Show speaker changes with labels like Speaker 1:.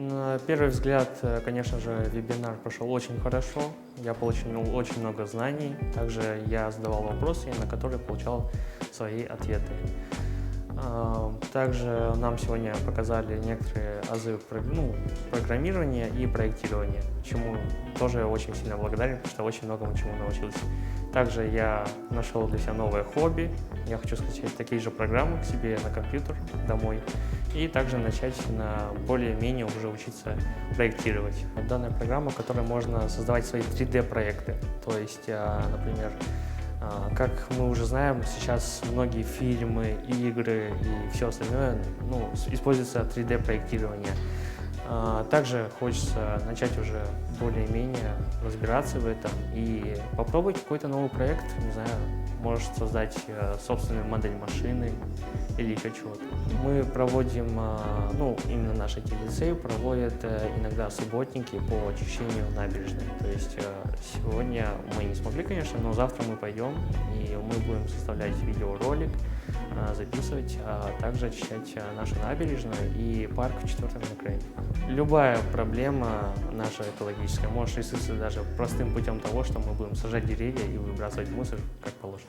Speaker 1: На первый взгляд, конечно же, вебинар прошел очень хорошо. Я получил очень много знаний. Также я задавал вопросы, на которые получал свои ответы. Также нам сегодня показали некоторые азы программирования и проектирования, чему тоже очень сильно благодарен, потому что очень многому чему научился. Также я нашел для себя новое хобби. Я хочу скачать такие же программы к себе на компьютер домой и также начать на более-менее уже учиться проектировать. Данная программа, в которой можно создавать свои 3D-проекты. То есть, например, как мы уже знаем, сейчас многие фильмы, игры и все остальное используется 3D-проектирование. Также хочется начать уже более-менее разбираться в этом и попробовать какой-то новый проект, не знаю, может создать собственную модель машины или еще чего-то. Мы проводим, именно наш IT-лицей проводит иногда субботники по очищению набережной. То есть сегодня мы не смогли, конечно, но завтра мы пойдем и мы будем составлять видеоролик, записывать, а также очищать нашу набережную и парк в 4-м микрорайоне. Любая проблема наша экологическая может решиться даже простым путем того, что мы будем сажать деревья и выбрасывать мусор как положено.